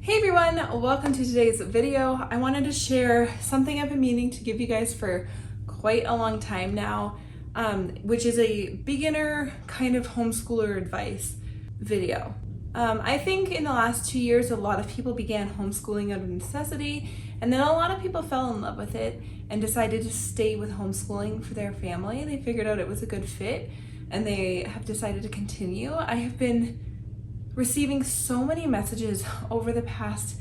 Hey everyone, welcome to today's video. I wanted to share something I've been meaning to give you guys for quite a long time now, which is a beginner kind of homeschooler advice video. I think in the last 2 years, a lot of people began homeschooling out of necessity, and then a lot of people fell in love with it and decided to stay with homeschooling for their family. They figured out it was a good fit and they have decided to continue. I have been receiving so many messages over the past,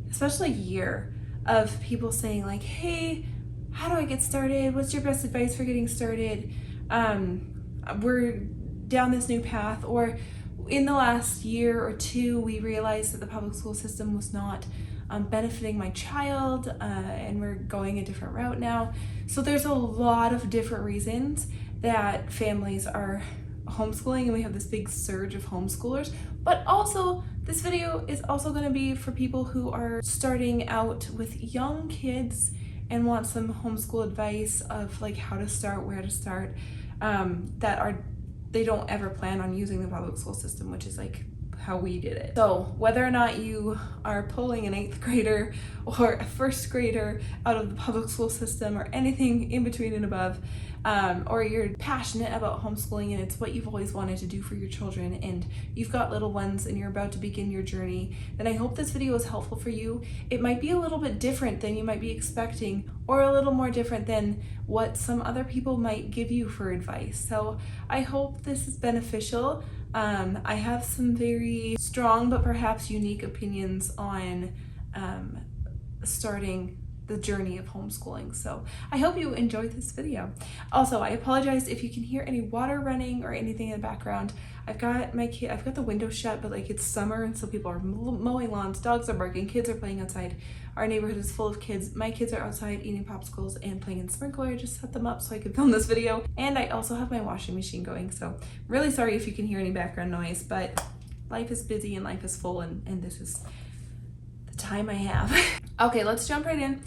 especially year, of people saying like, hey, how do I get started? What's your best advice for getting started? We're down this new path. Or in the last year or two, we realized that the public school system was not benefiting my child, and we're going a different route now. So there's a lot of different reasons that families are homeschooling, and we have this big surge of homeschoolers. But also, this video is also going to be for people who are starting out with young kids and want some homeschool advice of like how to start, where to start, they don't ever plan on using the public school system, which is like how we did it. So whether or not you are pulling an 8th grader or a 1st grader out of the public school system or anything in between and above, or you're passionate about homeschooling and it's what you've always wanted to do for your children and you've got little ones and you're about to begin your journey, then I hope this video is helpful for you. It might be a little bit different than you might be expecting, or a little more different than what some other people might give you for advice. So I hope this is beneficial. I have some very strong but perhaps unique opinions on starting the journey of homeschooling. So I hope you enjoyed this video. Also, I apologize if you can hear any water running or anything in the background. I've got the window shut, but like it's summer and so people are mowing lawns, dogs are barking, kids are playing outside. Our neighborhood is full of kids. My kids are outside eating popsicles and playing in the sprinkler. I just set them up so I could film this video. And I also have my washing machine going. So really sorry if you can hear any background noise, but life is busy and life is full, and this is the time I have. Okay, let's jump right in.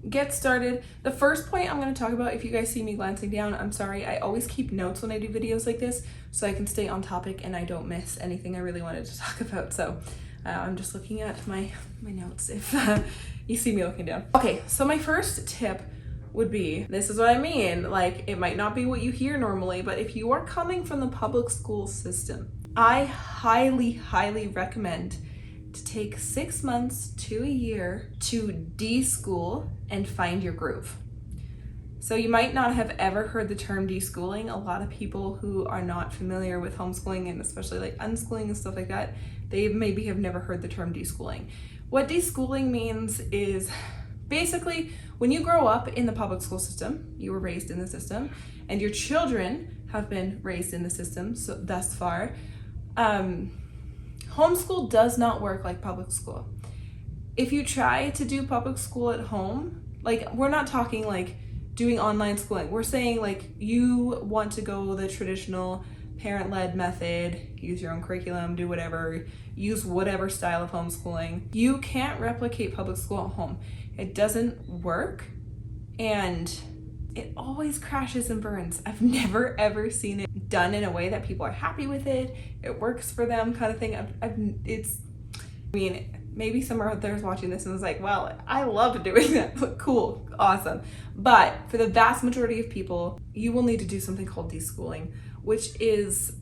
Get started. The first point I'm going to talk about, if you guys see me glancing down, I'm sorry. I always keep notes when I do videos like this so I can stay on topic and I don't miss anything I really wanted to talk about. So I'm just looking at my notes if you see me looking down. Okay, so my first tip would be, this is what I mean, like it might not be what you hear normally, but if you are coming from the public school system, I highly recommend to take 6 months to a year to de-school and find your groove. So you might not have ever heard the term de-schooling. A lot of people who are not familiar with homeschooling and especially like unschooling and stuff like that, they maybe have never heard the term de-schooling. What de-schooling means is basically when you grow up in the public school system, you were raised in the system, and your children have been raised in the system so thus far, homeschool does not work like public school. If you try to do public school at home, like we're not talking like doing online schooling. We're saying like you want to go the traditional parent-led method, use your own curriculum, do whatever, use whatever style of homeschooling. You can't replicate public school at home. It doesn't work, and it always crashes and burns. I've never ever seen it done in a way that people are happy with it. It works for them kind of thing. Maybe someone out there is watching this and is like, well, I love doing that. Cool, awesome. But for the vast majority of people, you will need to do something called de-schooling, which is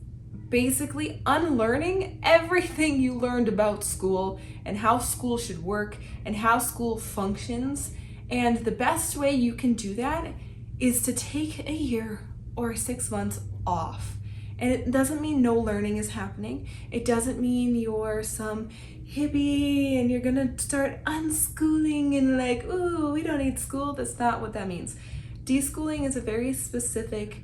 basically unlearning everything you learned about school and how school should work and how school functions. And the best way you can do that is to take a year or 6 months off. And it doesn't mean no learning is happening. It doesn't mean you're some hippie and you're gonna start unschooling and like, ooh, we don't need school. That's not what that means. De-schooling is a very specific,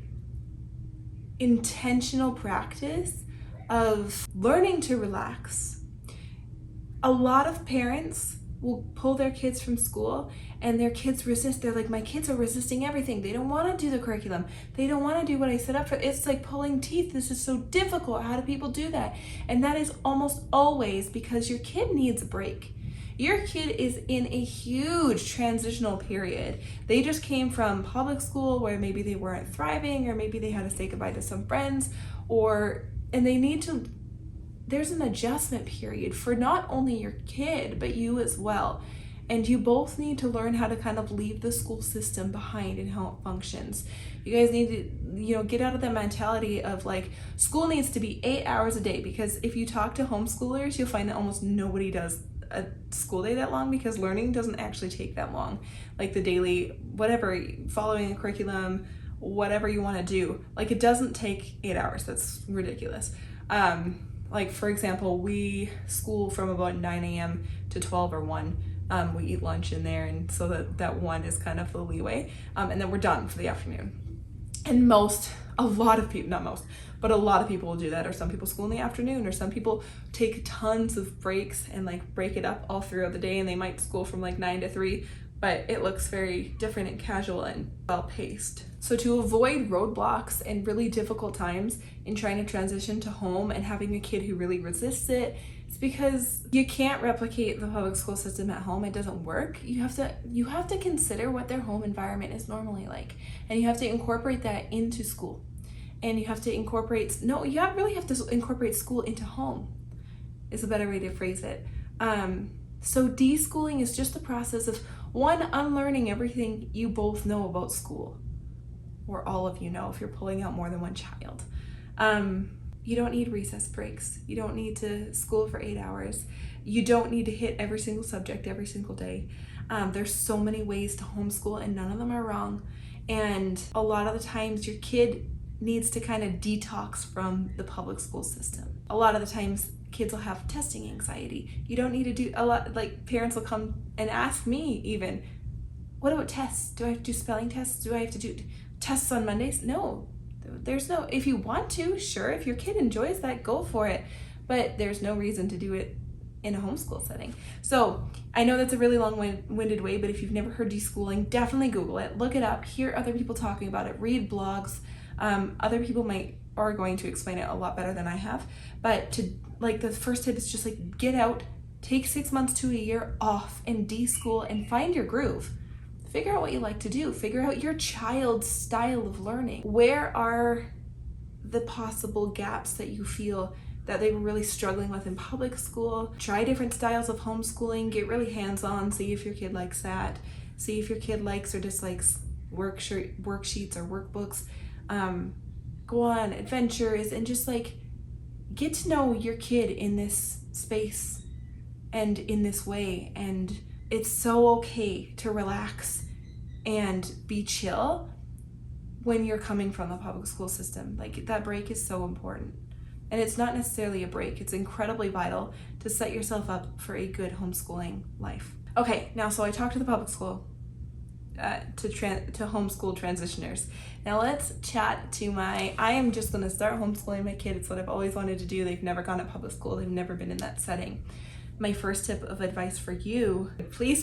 intentional practice of learning to relax. A lot of parents will pull their kids from school and their kids resist. They're like, my kids are resisting everything. They don't want to do the curriculum. They don't want to do what I set up for. It's like pulling teeth. This is so difficult. How do people do that? And that is almost always because your kid needs a break. Your kid is in a huge transitional period. They just came from public school where maybe they weren't thriving, or maybe they had to say goodbye to some friends, and they need to there's an adjustment period for not only your kid, but you as well. And you both need to learn how to kind of leave the school system behind and how it functions. You guys need to, get out of the mentality of like, school needs to be 8 hours a day, because if you talk to homeschoolers, you'll find that almost nobody does a school day that long, because learning doesn't actually take that long. Like the daily, whatever, following a curriculum, whatever you want to do, like it doesn't take 8 hours. That's ridiculous. Like for example, we school from about 9 a.m. to 12 or 1. We eat lunch in there, and so that 1 is kind of the leeway, and then we're done for the afternoon. And a lot of people will do that, or some people school in the afternoon, or some people take tons of breaks and like break it up all throughout the day, and they might school from like 9 to 3, but it looks very different and casual and well-paced. So to avoid roadblocks and really difficult times in trying to transition to home and having a kid who really resists it, it's because you can't replicate the public school system at home. It doesn't work. You have to consider what their home environment is normally like, and you have to incorporate that into school. And you have to incorporate school into home, is a better way to phrase it. So deschooling is just the process of unlearning everything you both know about school, or all of you know if you're pulling out more than one child. You don't need recess breaks. You don't need to school for 8 hours. You don't need to hit every single subject every single day. There's so many ways to homeschool, and none of them are wrong. And a lot of the times your kid needs to kind of detox from the public school system. A lot of the times kids will have testing anxiety. You don't need to do a lot, like parents will come and ask me even, what about tests? Do I have to do spelling tests? Do I have to do tests on Mondays? No, there's no, if you want to, sure, if your kid enjoys that, go for it. But there's no reason to do it in a homeschool setting. So I know that's a really long-winded way, but if you've never heard deschooling, definitely Google it, look it up, hear other people talking about it, read blogs. Other people are going to explain it a lot better than I have. But the first tip is just like, get out, take 6 months to a year off and deschool and find your groove. Figure out what you like to do. Figure out your child's style of learning. Where are the possible gaps that you feel that they were really struggling with in public school? Try different styles of homeschooling. Get really hands-on. See if your kid likes that. See if your kid likes or dislikes worksheets or workbooks. Go on adventures and just like get to know your kid in this space and in this way. And it's so okay to relax and be chill when you're coming from the public school system. Like that break is so important. And it's not necessarily a break. It's incredibly vital to set yourself up for a good homeschooling life. Okay, now so I talked to the public school, to homeschool transitioners. Now let's chat to I am just going to start homeschooling my kid. It's what I've always wanted to do. They've never gone to public school. They've never been in that setting. My first tip of advice for you, please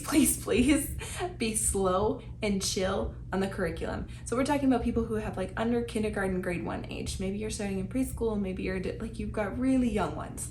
be slow and chill on the curriculum. So we're talking about people who have like under kindergarten, grade 1 age. Maybe you're starting in preschool, maybe you've got really young ones.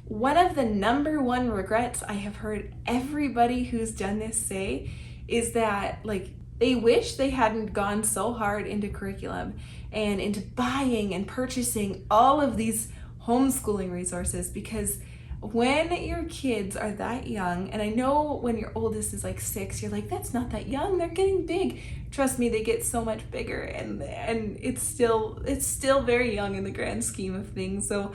One of the number one regrets I have heard everybody who's done this say is that like they wish they hadn't gone so hard into curriculum and into buying and purchasing all of these homeschooling resources, because when your kids are that young, and I know when your oldest is like 6, you're like, that's not that young, they're getting big. Trust me, they get so much bigger, and it's still very young in the grand scheme of things. So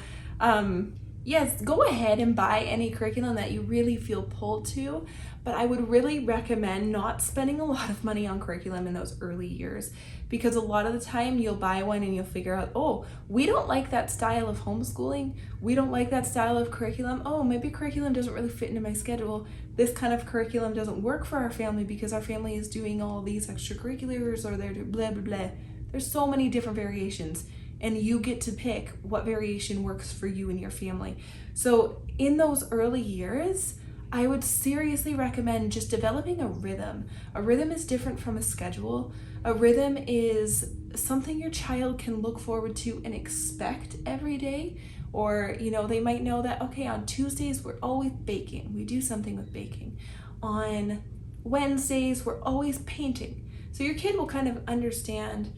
yes, go ahead and buy any curriculum that you really feel pulled to, but I would really recommend not spending a lot of money on curriculum in those early years, because a lot of the time you'll buy one and you'll figure out, oh, we don't like that style of homeschooling. We don't like that style of curriculum. Oh, maybe curriculum doesn't really fit into my schedule. This kind of curriculum doesn't work for our family because our family is doing all these extracurriculars, or they're blah, blah, blah. There's so many different variations, and you get to pick what variation works for you and your family. So in those early years, I would seriously recommend just developing a rhythm. A rhythm is different from a schedule. A rhythm is something your child can look forward to and expect every day. Or, they might know that, okay, on Tuesdays, we're always baking. We do something with baking. On Wednesdays, we're always painting. So your kid will kind of understand,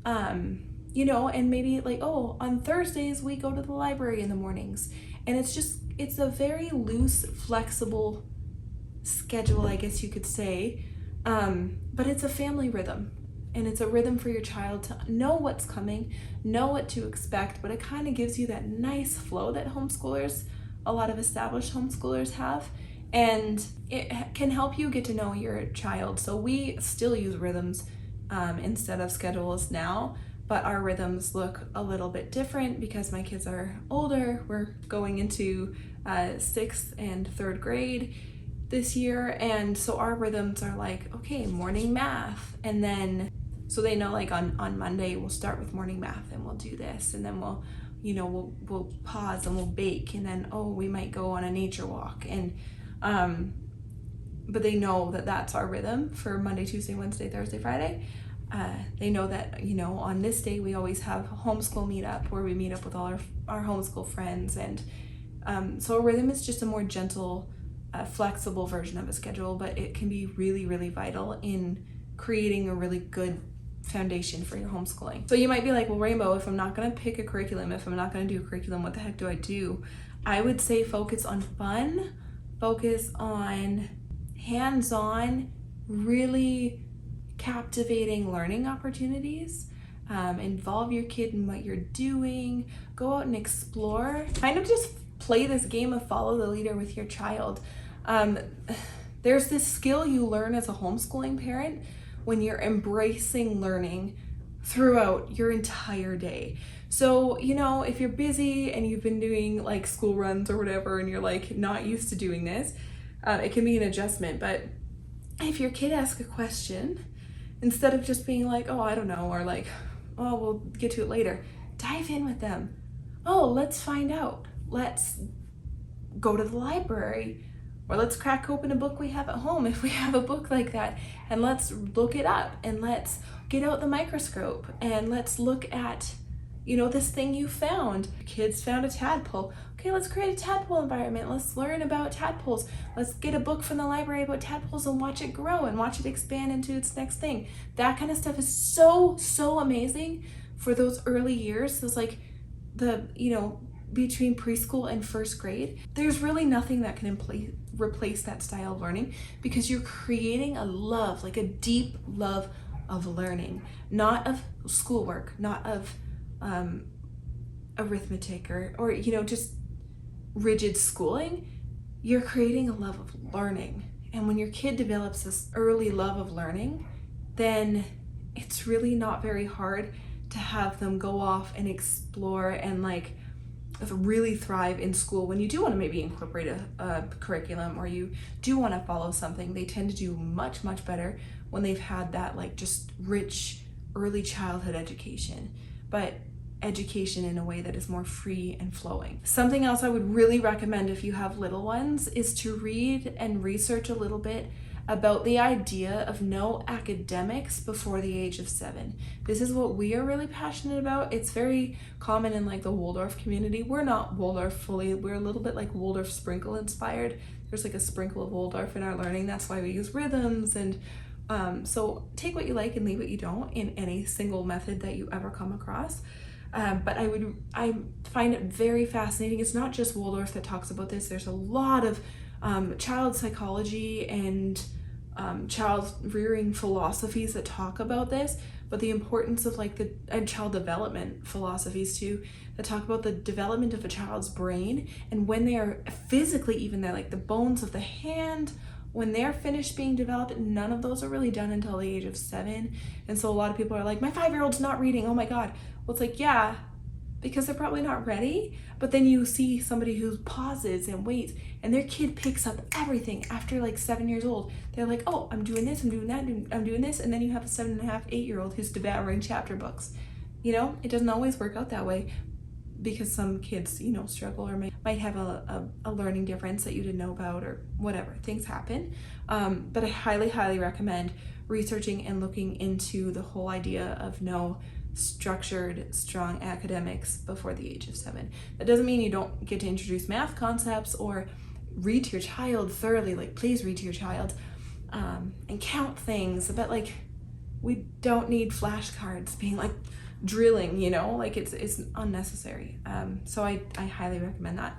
and maybe like, oh, on Thursdays, we go to the library in the mornings. And it's a very loose, flexible schedule, I guess you could say, but it's a family rhythm. And it's a rhythm for your child to know what's coming, know what to expect, but it kind of gives you that nice flow that a lot of established homeschoolers have. And it can help you get to know your child. So we still use rhythms instead of schedules now, but our rhythms look a little bit different because my kids are older. We're going into 6th and 3rd grade this year. And so our rhythms are like, okay, morning math, and then so they know like on Monday we'll start with morning math and we'll do this, and then we'll pause and we'll bake, and then we might go on a nature walk, and but they know that that's our rhythm for Monday, Tuesday, Wednesday, Thursday, Friday. They know that on this day we always have a homeschool meetup where we meet up with all our homeschool friends, and so a rhythm is just a more gentle, flexible version of a schedule, but it can be really, really vital in creating a really good foundation for your homeschooling. So you might be like, well, Rainbow, if I'm not going to pick a curriculum, if I'm not going to do a curriculum, what the heck do I do? I would say focus on fun, focus on hands-on, really captivating learning opportunities. Involve your kid in what you're doing, go out and explore, kind of just play this game of follow the leader with your child. There's this skill you learn as a homeschooling parent when you're embracing learning throughout your entire day. So, if you're busy and you've been doing like school runs or whatever, and you're like not used to doing this, it can be an adjustment. But if your kid asks a question, instead of just being like, oh, I don't know, or like, oh, we'll get to it later, dive in with them. Oh, let's find out. Let's go to the library, or let's crack open a book we have at home if we have a book like that, and let's look it up, and let's get out the microscope, and let's look at this thing you found. Kids found a tadpole. Okay, let's create a tadpole environment. Let's learn about tadpoles. Let's get a book from the library about tadpoles and watch it grow and watch it expand into its next thing. That kind of stuff is so amazing for those early years. Those like between preschool and 1st grade. There's really nothing that can replace that style of learning, because you're creating a love, like a deep love of learning, not of schoolwork, not of arithmetic or just rigid schooling. You're creating a love of learning. And when your kid develops this early love of learning, then it's really not very hard to have them go off and explore and like really thrive in school. When you do want to maybe incorporate a curriculum, or you do want to follow something, they tend to do much better when they've had that like just rich early childhood education, but education in a way that is more free and flowing. Something else I would really recommend if you have little ones is to read and research a little bit about the idea of no academics before the age of 7. This is what we are really passionate about. It's very common in like the Waldorf community. We're not Waldorf fully, we're a little bit like Waldorf sprinkle inspired. There's like a sprinkle of Waldorf in our learning. That's why we use rhythms, and so take what you like and leave what you don't in any single method that you ever come across. But I find it very fascinating. It's not just Waldorf that talks about this. There's a lot of child psychology and child rearing philosophies that talk about this, but the importance of like and child development philosophies too, that talk about the development of a child's brain, and when they are physically even there, like the bones of the hand, when they're finished being developed, none of those are really done until the age of 7. And so a lot of people are like, my 5-year-old's not reading, oh my God. Well, it's like, yeah, because they're probably not ready. But then you see somebody who pauses and waits, and their kid picks up everything after like 7 years old. They're like, oh, I'm doing this, I'm doing that, I'm doing this. And then you have a 7.5, 8-year-old who's devouring chapter books. It doesn't always work out that way, because some kids, struggle or might have a learning difference that you didn't know about, or whatever. Things happen. But I highly recommend researching and looking into the whole idea of no structured, strong academics before the age of 7. That doesn't mean you don't get to introduce math concepts or read to your child thoroughly. Like, please read to your child and count things. But like, we don't need flashcards being like, drilling, you know, like it's unnecessary. So I highly recommend that.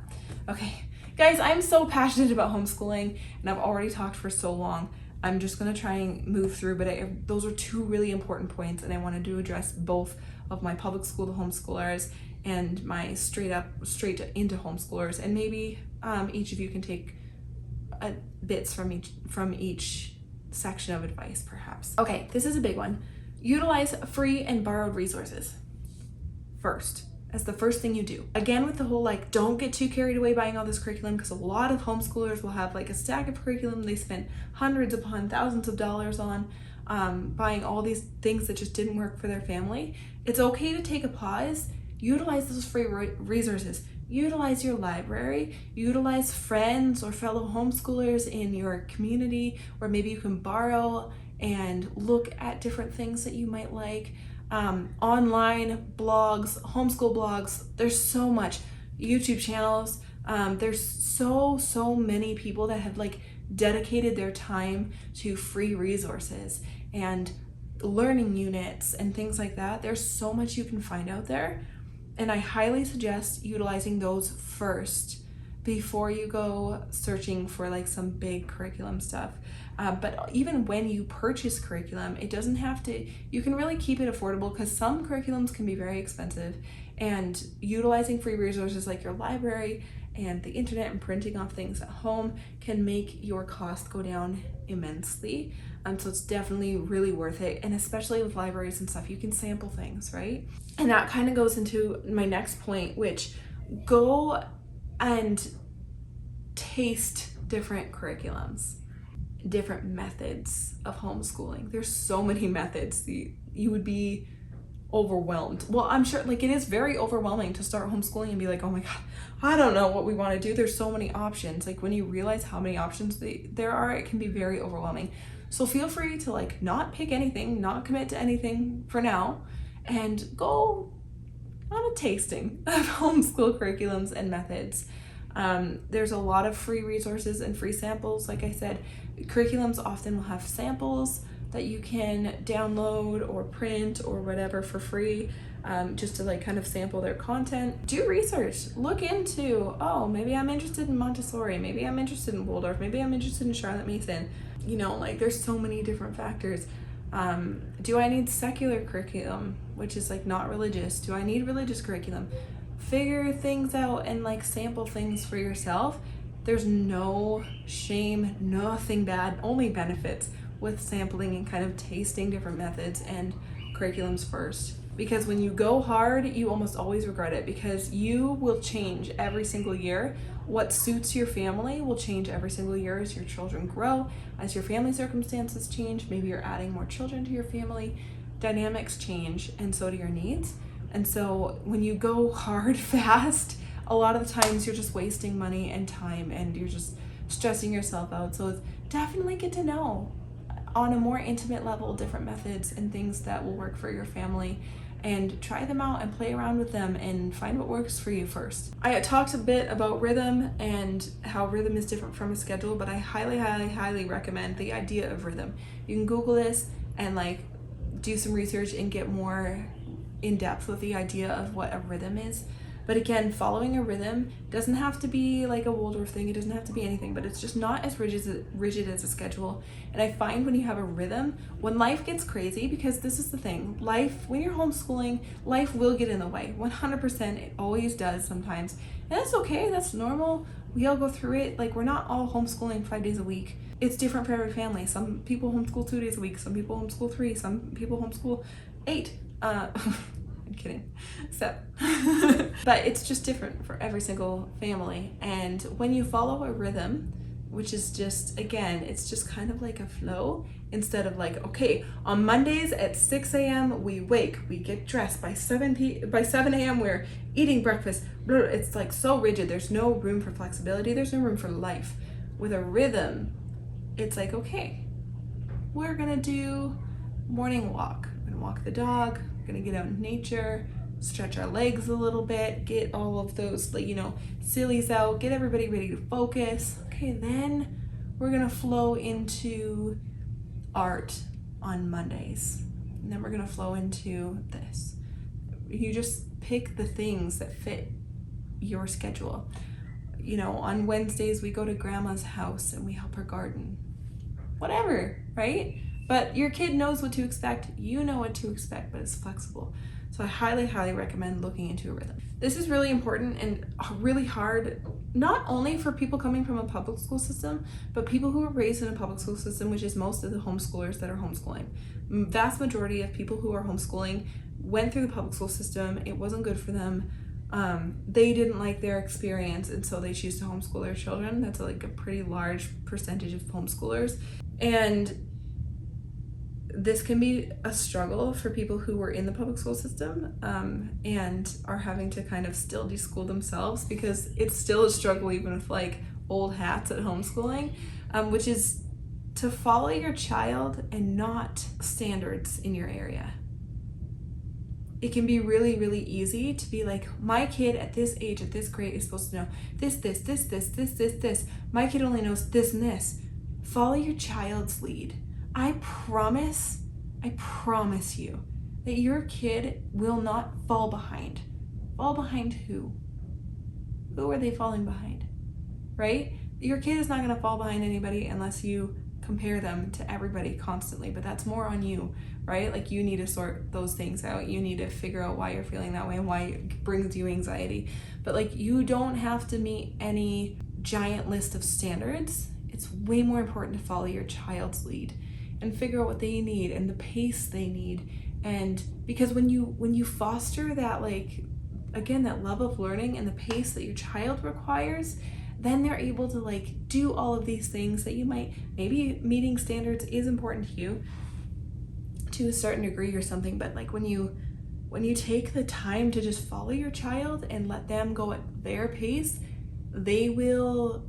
Okay, guys, I'm so passionate about homeschooling, and I've already talked for so long. I'm just gonna try and move through, but those are two really important points, and I wanted to address both of my public school to homeschoolers and my straight into homeschoolers, and maybe each of you can take bits from each section of advice, perhaps. Okay, this is a big one. Utilize free and borrowed resources first, as the first thing you do. Again, with the whole like, don't get too carried away buying all this curriculum, because a lot of homeschoolers will have like a stack of curriculum they spent hundreds upon thousands of dollars on, buying all these things that just didn't work for their family. It's okay to take a pause, utilize those free resources. Utilize your library, utilize friends or fellow homeschoolers in your community, or maybe you can borrow and look at different things that you might like. Online blogs, homeschool blogs, there's so much. YouTube channels, there's so many people that have like dedicated their time to free resources and learning units and things like that. There's so much you can find out there. And I highly suggest utilizing those first before you go searching for like some big curriculum stuff. But even when you purchase curriculum, it doesn't have to, you can really keep it affordable, because some curriculums can be very expensive, and utilizing free resources like your library and the internet and printing off things at home can make your cost go down immensely. So it's definitely really worth it. And especially with libraries and stuff, you can sample things, right? And that kind of goes into my next point, which go and taste different curriculums, different methods of homeschooling. There's so many methods, you would be overwhelmed. Well, I'm sure like it is very overwhelming to start homeschooling and be like, oh my God, I don't know what we want to do. There's so many options. Like when you realize how many options there are, it can be very overwhelming. So feel free to like not pick anything, not commit to anything for now, and go on a tasting of homeschool curriculums and methods. There's a lot of free resources and free samples. Like I said, curriculums often will have samples that you can download or print or whatever for free, just to like kind of sample their content. Do research, look into, oh, maybe I'm interested in Montessori, maybe I'm interested in Waldorf, maybe I'm interested in Charlotte Mason. You know, like there's so many different factors. Do I need secular curriculum, which is like not religious? Do I need religious curriculum? Figure things out and like sample things for yourself. There's no shame, nothing bad, only benefits with sampling and kind of tasting different methods and curriculums first. Because when you go hard, you almost always regret it, because you will change every single year. What suits your family will change every single year as your children grow, as your family circumstances change. Maybe you're adding more children to your family. Dynamics change, and so do your needs. And so when you go hard fast, a lot of the times you're just wasting money and time, and you're just stressing yourself out. So it's definitely get to know on a more intimate level different methods and things that will work for your family, and try them out and play around with them and find what works for you first. I talked a bit about rhythm and how rhythm is different from a schedule, but I highly recommend the idea of rhythm. You can Google this and like do some research and get more in depth with the idea of what a rhythm is. But again, following a rhythm doesn't have to be like a Waldorf thing. It doesn't have to be anything, but it's just not as rigid as a schedule. And I find when you have a rhythm, when life gets crazy, because this is the thing, life, when you're homeschooling, life will get in the way. 100%, it always does sometimes. And that's okay, that's normal. We all go through it. Like, we're not all homeschooling 5 days a week. It's different for every family. Some people homeschool 2 days a week. Some people homeschool 3. Some people homeschool 8. I'm kidding. So, but it's just different for every single family. And when you follow a rhythm, which is just, again, it's just kind of like a flow, instead of like, okay, on Mondays at 6 a.m. we wake, we get dressed, by 7 a.m. we're eating breakfast. It's like so rigid. There's no room for flexibility. There's no room for life. With a rhythm, it's like, okay, we're gonna do morning walk. We're gonna walk the dog. We're gonna get out in nature, stretch our legs a little bit, get all of those, like, you know, sillies out, get everybody ready to focus. Okay, then we're gonna flow into art on Mondays. And then we're gonna flow into this. You just pick the things that fit your schedule. You know, on Wednesdays we go to grandma's house and we help her garden. Whatever, right? But your kid knows what to expect. You know what to expect, but it's flexible. So I highly, highly recommend looking into a rhythm. This is really important and really hard, not only for people coming from a public school system, but people who were raised in a public school system, which is most of the homeschoolers that are homeschooling. Vast majority of people who are homeschooling went through the public school system. It wasn't good for them. They didn't like their experience, and so they choose to homeschool their children. That's like a pretty large percentage of homeschoolers. And this can be a struggle for people who were in the public school system and are having to kind of still deschool themselves, because it's still a struggle even with like old hats at homeschooling, which is to follow your child and not standards in your area. It can be really, really easy to be like, my kid at this age, at this grade is supposed to know this. My kid only knows this and this. Follow your child's lead. I promise you that your kid will not fall behind. Fall behind who? Who are they falling behind? Right? Your kid is not going to fall behind anybody unless you compare them to everybody constantly, but that's more on you, right? Like, you need to sort those things out. You need to figure out why you're feeling that way and why it brings you anxiety. But like, you don't have to meet any giant list of standards. It's way more important to follow your child's lead and figure out what they need and the pace they need. And because when you foster that, like, again, that love of learning and the pace that your child requires, then they're able to like do all of these things that you might, maybe meeting standards is important to you to a certain degree or something, but like when you take the time to just follow your child and let them go at their pace, they will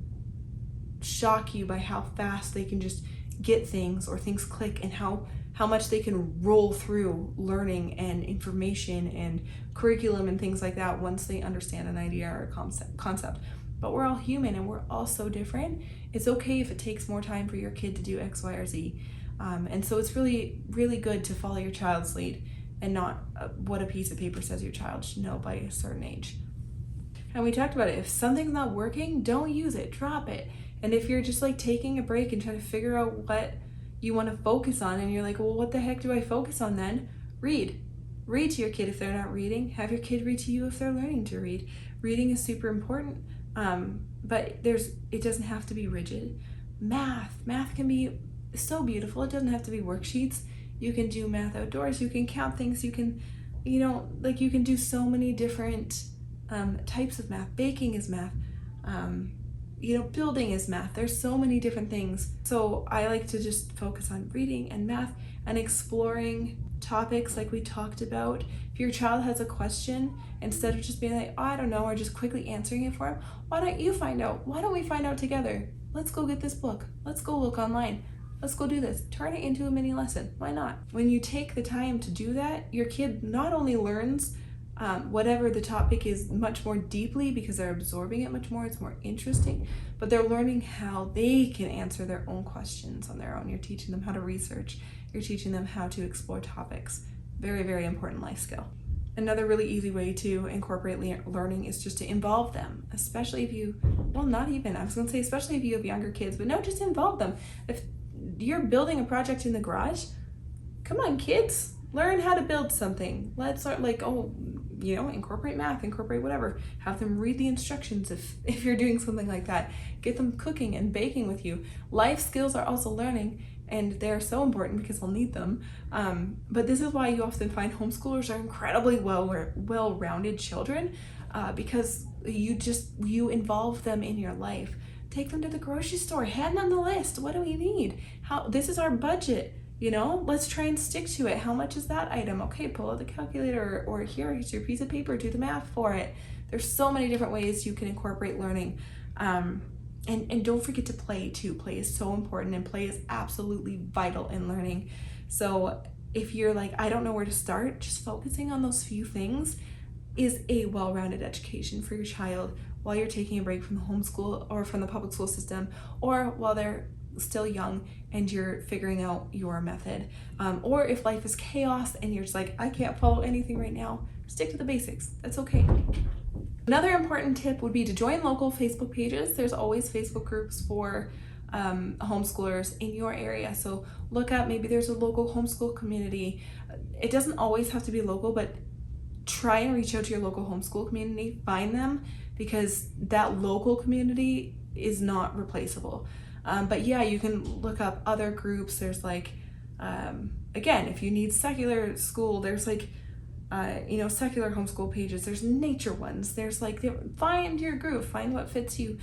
shock you by how fast they can just get things, or things click, and how much they can roll through learning and information and curriculum and things like that once they understand an idea or a concept. But we're all human and we're all so different. It's okay if it takes more time for your kid to do X, Y, or Z. And so it's really, really good to follow your child's lead and not what a piece of paper says your child should know by a certain age. And we talked about it. If something's not working, don't use it, drop it. And if you're just like taking a break and trying to figure out what you want to focus on, and you're like, well, what the heck do I focus on then? Read. Read to your kid if they're not reading. Have your kid read to you if they're learning to read. Reading is super important. But it doesn't have to be rigid. Math can be so beautiful. It doesn't have to be worksheets. You can do math outdoors. You can count things. You can, you can do so many different types of math. Baking is math. Building is math. There's so many different things. So I like to just focus on reading and math and exploring topics like we talked about. If your child has a question, instead of just being like, oh, I don't know, or just quickly answering it for him, why don't you find out? Why don't we find out together? Let's go get this book. Let's go look online. Let's go do this. Turn it into a mini lesson. Why not? When you take the time to do that, your kid not only learns whatever the topic is much more deeply, because they're absorbing it much more, it's more interesting, but they're learning how they can answer their own questions on their own. You're teaching them how to research. You're teaching them how to explore topics. Very, very important life skill. Another really easy way to incorporate learning is just to involve them, especially if you, especially if you have younger kids, but no, just involve them. If you're building a project in the garage, come on, kids, learn how to build something. Let's start incorporate math, incorporate whatever. Have them read the instructions if you're doing something like that. Get them cooking and baking with you. Life skills are also learning, and they're so important because they'll need them. But this is why you often find homeschoolers are incredibly well-rounded children, because you involve them in your life. Take them to the grocery store, hand them the list. What do we need? This is our budget. Let's try and stick to it. How much is that item? Okay, pull out the calculator, or here's your piece of paper, do the math for it. There's so many different ways you can incorporate learning. And don't forget to play too. Play is so important, and play is absolutely vital in learning. So if you're like, I don't know where to start, just focusing on those few things is a well-rounded education for your child while you're taking a break from the homeschool or from the public school system, or while they're still young and you're figuring out your method. Or if life is chaos and you're just like, I can't follow anything right now, stick to the basics. That's okay. Another important tip would be to join local Facebook pages. There's always Facebook groups for homeschoolers in your area. So look up, maybe there's a local homeschool community. It doesn't always have to be local, but try and reach out to your local homeschool community, find them, because that local community is not replaceable. But yeah, you can look up other groups. There's like, again, if you need secular school, there's like, secular homeschool pages, there's nature ones, there's like, find your group, find what fits you.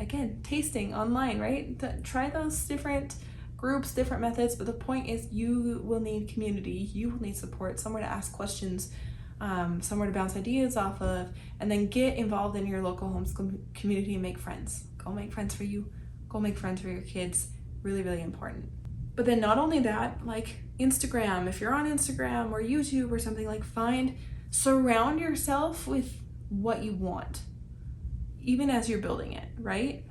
Again, tasting online, right? Try those different groups, different methods, but the point is you will need community, you will need support, somewhere to ask questions, somewhere to bounce ideas off of, and then get involved in your local homeschool community and make friends. Go make friends for you, go make friends for your kids. Really, really important. But then not only that, like Instagram, if you're on Instagram or YouTube or something, like surround yourself with what you want, even as you're building it, right?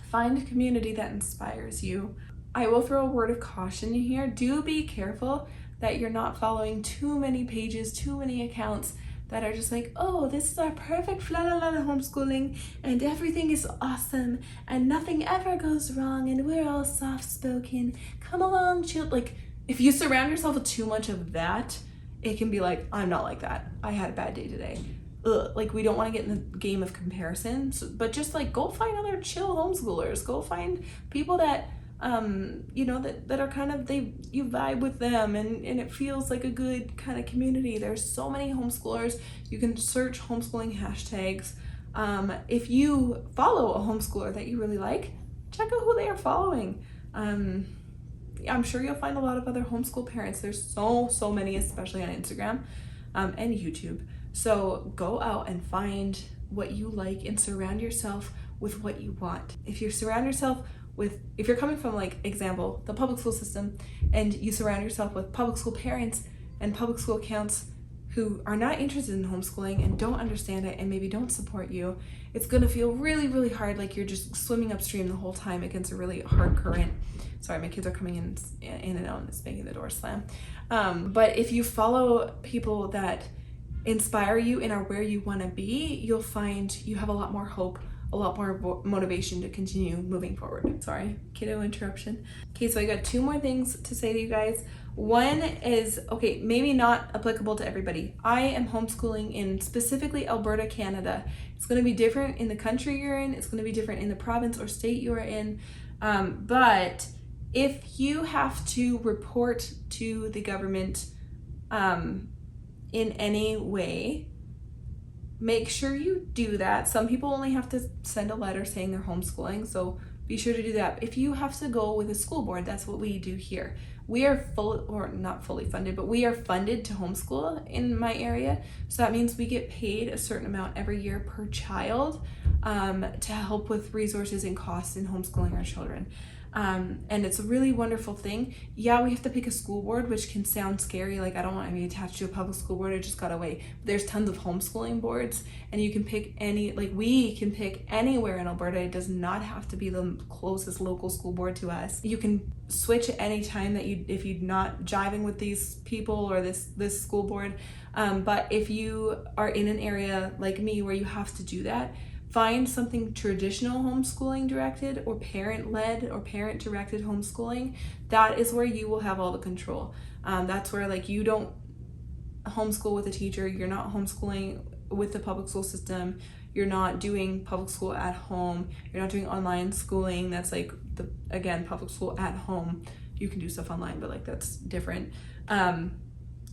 Find a community that inspires you. I will throw a word of caution in here. Do be careful that you're not following too many pages, too many accounts that are just like, oh, this is our perfect la la la homeschooling and everything is awesome and nothing ever goes wrong and we're all soft-spoken. Come along, chill. Like, if you surround yourself with too much of that, it can be like, I'm not like that. I had a bad day today. Ugh. Like, we don't want to get in the game of comparison, but just like go find other chill homeschoolers. Go find people that that are kind of, you vibe with them and it feels like a good kind of community. There's so many homeschoolers. You can search homeschooling hashtags. If you follow a homeschooler that you really like, check out who they are following. I'm sure you'll find a lot of other homeschool parents. There's so many, especially on Instagram and YouTube. So go out and find what you like and surround yourself with what you want. If you surround yourself if you're coming from, like, example, the public school system, and you surround yourself with public school parents and public school accounts who are not interested in homeschooling and don't understand it and maybe don't support you, it's going to feel really, really hard, like you're just swimming upstream the whole time against a really hard current. Sorry, my kids are coming in and out and it's making the door slam. But if you follow people that inspire you and are where you want to be, you'll find you have a lot more hope, a lot more motivation to continue moving forward. Sorry, kiddo interruption. Okay, so I got 2 more things to say to you guys. One is, okay, maybe not applicable to everybody. I am homeschooling in specifically Alberta, Canada. It's going to be different in the country you're in. It's going to be different in the province or state you are in. But if you have to report to the government in any way, make sure you do that. Some people only have to send a letter saying they're homeschooling, so be sure to do that. If you have to go with a school board, that's what we do here. We are not fully funded, but we are funded to homeschool in my area. So that means we get paid a certain amount every year per child to help with resources and costs in homeschooling our children. And it's a really wonderful thing. Yeah, we have to pick a school board, which can sound scary. Like, I don't want to be attached to a public school board. I just got away. But there's tons of homeschooling boards, and you can pick we can pick anywhere in Alberta. It does not have to be the closest local school board to us. You can switch at any time if you're not jiving with these people or this school board. But if you are in an area like me where you have to do that, find something traditional homeschooling directed or parent-led or parent-directed homeschooling. That is where you will have all the control. That's where, like, you don't homeschool with a teacher, you're not homeschooling with the public school system, you're not doing public school at home, you're not doing online schooling. That's like again, public school at home. You can do stuff online, but like that's different.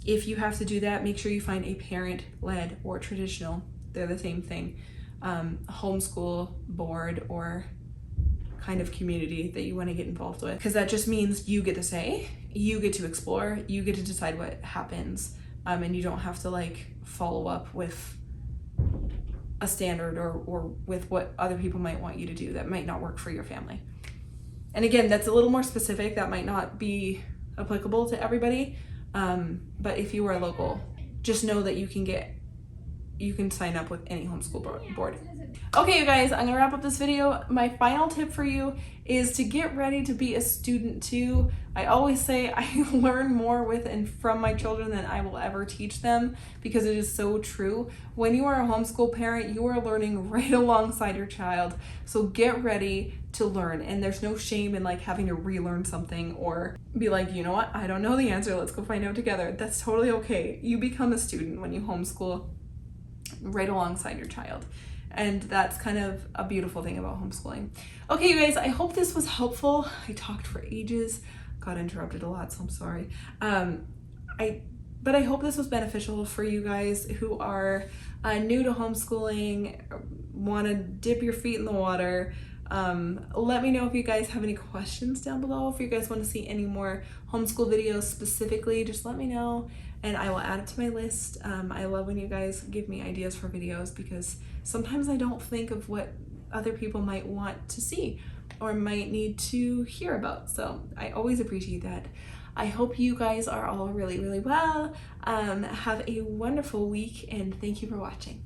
If you have to do that, make sure you find a parent-led or traditional. They're the same thing. Homeschool board or kind of community that you want to get involved with, because that just means you get to say, you get to explore, you get to decide what happens, and you don't have to like follow up with a standard or with what other people might want you to do that might not work for your family. And again, that's a little more specific, that might not be applicable to everybody, but if you are local, just know that you can sign up with any homeschool board. Okay, you guys, I'm gonna wrap up this video. My final tip for you is to get ready to be a student too. I always say I learn more with and from my children than I will ever teach them, because it is so true. When you are a homeschool parent, you are learning right alongside your child. So get ready to learn, and there's no shame in like having to relearn something or be like, you know what, I don't know the answer, let's go find out together. That's totally okay. You become a student when you homeschool right alongside your child. And that's kind of a beautiful thing about homeschooling. Okay, you guys, I hope this was helpful. I talked for ages, got interrupted a lot, so I'm sorry. But I hope this was beneficial for you guys who are new to homeschooling, want to dip your feet in the water. Let me know if you guys have any questions down below. If you guys want to see any more homeschool videos specifically, just let me know and I will add it to my list. I love when you guys give me ideas for videos, because sometimes I don't think of what other people might want to see or might need to hear about. So I always appreciate that. I hope you guys are all really, really well. Have a wonderful week, and thank you for watching.